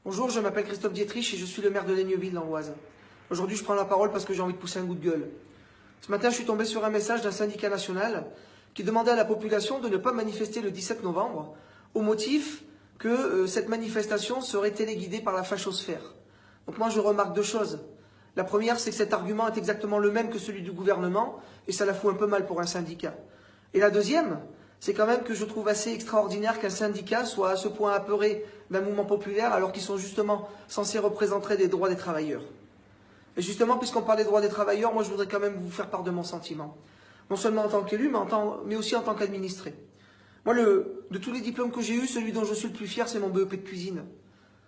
Bonjour, je m'appelle Christophe Dietrich et je suis le maire de Laigneville dans l'Oise. Aujourd'hui, je prends la parole parce que j'ai envie de pousser un coup de gueule. Ce matin, je suis tombé sur un message d'un syndicat national qui demandait à la population de ne pas manifester le 17 novembre au motif que cette manifestation serait téléguidée par la fachosphère. Donc moi, je remarque deux choses. La première, c'est que cet argument est exactement le même que celui du gouvernement et ça la fout un peu mal pour un syndicat. Et la deuxième, c'est quand même que je trouve assez extraordinaire qu'un syndicat soit à ce point apeuré d'un mouvement populaire alors qu'ils sont justement censés représenter les droits des travailleurs. Et justement, puisqu'on parle des droits des travailleurs, moi je voudrais quand même vous faire part de mon sentiment. Non seulement en tant qu'élu, mais aussi en tant qu'administré. Moi, de tous les diplômes que j'ai eus, celui dont je suis le plus fier, c'est mon BEP de cuisine.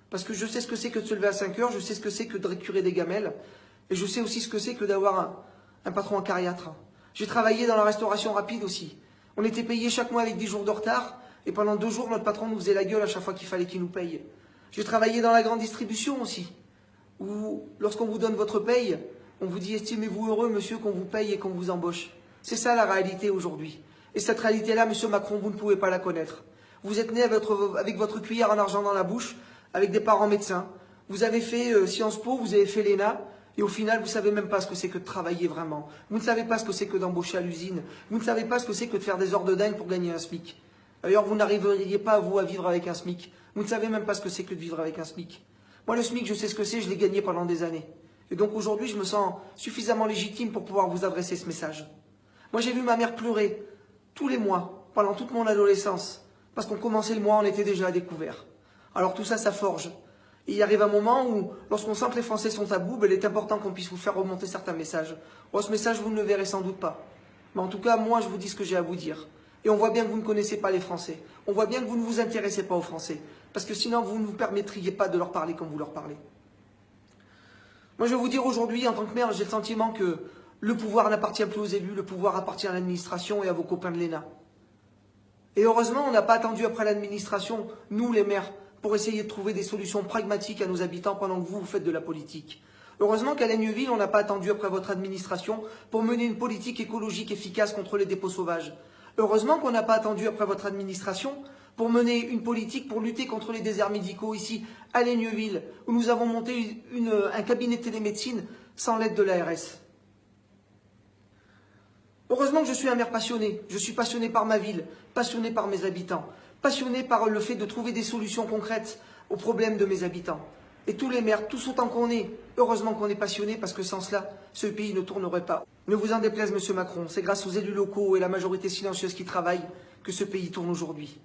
Parce que je sais ce que c'est que de se lever à 5 heures, je sais ce que c'est que de récurer des gamelles, et je sais aussi ce que c'est que d'avoir un patron en cariatre. J'ai travaillé dans la restauration rapide aussi. On était payé chaque mois avec 10 jours de retard, et pendant 2 jours, notre patron nous faisait la gueule à chaque fois qu'il fallait qu'il nous paye. J'ai travaillé dans la grande distribution aussi, où lorsqu'on vous donne votre paye, on vous dit « Estimez-vous heureux, monsieur, qu'on vous paye et qu'on vous embauche ». C'est ça la réalité aujourd'hui. Et cette réalité-là, monsieur Macron, vous ne pouvez pas la connaître. Vous êtes né avec votre cuillère en argent dans la bouche, avec des parents médecins. Vous avez fait Sciences Po, vous avez fait l'ENA, et au final, vous ne savez même pas ce que c'est que de travailler vraiment. Vous ne savez pas ce que c'est que d'embaucher à l'usine. Vous ne savez pas ce que c'est que de faire des heures de dingue pour gagner un SMIC. D'ailleurs, vous n'arriveriez pas, vous, à vivre avec un SMIC. Vous ne savez même pas ce que c'est que de vivre avec un SMIC. Moi, le SMIC, je sais ce que c'est, je l'ai gagné pendant des années. Et donc aujourd'hui, je me sens suffisamment légitime pour pouvoir vous adresser ce message. Moi, j'ai vu ma mère pleurer tous les mois, pendant toute mon adolescence, parce qu'on commençait le mois, on était déjà à découvert. Alors tout ça, ça forge. Et il arrive un moment où, lorsqu'on sent que les Français sont à bout, il est important qu'on puisse vous faire remonter certains messages. Bon, ce message, vous ne le verrez sans doute pas. Mais en tout cas, moi, je vous dis ce que j'ai à vous dire. Et on voit bien que vous ne connaissez pas les Français. On voit bien que vous ne vous intéressez pas aux Français. Parce que sinon, vous ne vous permettriez pas de leur parler comme vous leur parlez. Moi, je vais vous dire aujourd'hui, en tant que maire, j'ai le sentiment que le pouvoir n'appartient plus aux élus, le pouvoir appartient à l'administration et à vos copains de l'ENA. Et heureusement, on n'a pas attendu après l'administration, nous les maires, pour essayer de trouver des solutions pragmatiques à nos habitants pendant que vous faites de la politique. Heureusement qu'à Laigneville, on n'a pas attendu après votre administration pour mener une politique écologique efficace contre les dépôts sauvages. Heureusement qu'on n'a pas attendu après votre administration pour mener une politique pour lutter contre les déserts médicaux ici à Laigneville, où nous avons monté un cabinet de télémédecine sans l'aide de l'ARS. Heureusement que je suis un maire passionné. Je suis passionné par ma ville, passionné par mes habitants, passionné par le fait de trouver des solutions concrètes aux problèmes de mes habitants. Et tous les maires, tous autant qu'on est, heureusement qu'on est passionné parce que sans cela, ce pays ne tournerait pas. Ne vous en déplaise, monsieur Macron, c'est grâce aux élus locaux et la majorité silencieuse qui travaillent que ce pays tourne aujourd'hui.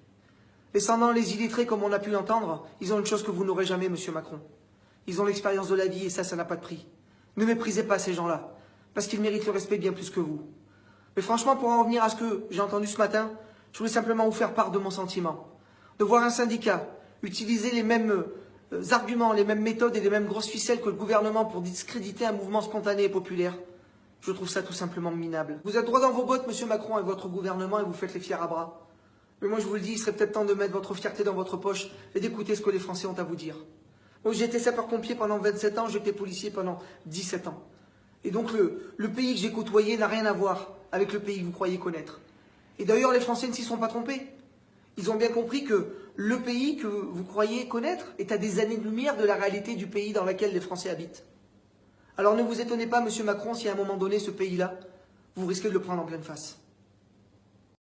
Descendant les illettrés, comme on a pu l'entendre, ils ont une chose que vous n'aurez jamais, monsieur Macron. Ils ont l'expérience de la vie et ça n'a pas de prix. Ne méprisez pas ces gens-là, parce qu'ils méritent le respect bien plus que vous. Mais franchement, pour en revenir à ce que j'ai entendu ce matin, je voulais simplement vous faire part de mon sentiment. De voir un syndicat utiliser les mêmes arguments, les mêmes méthodes et les mêmes grosses ficelles que le gouvernement pour discréditer un mouvement spontané et populaire, je trouve ça tout simplement minable. Vous êtes droit dans vos bottes, monsieur Macron, et votre gouvernement, et vous faites les fiers à bras. Mais moi, je vous le dis, il serait peut-être temps de mettre votre fierté dans votre poche et d'écouter ce que les Français ont à vous dire. Moi, j'ai été sapeur-pompier pendant 27 ans, j'étais policier pendant 17 ans. Et donc, le pays que j'ai côtoyé n'a rien à voir avec le pays que vous croyez connaître. Et d'ailleurs, les Français ne s'y sont pas trompés. Ils ont bien compris que le pays que vous croyez connaître est à des années-lumière de la réalité du pays dans lequel les Français habitent. Alors ne vous étonnez pas, monsieur Macron, si à un moment donné, ce pays-là, vous risquez de le prendre en pleine face.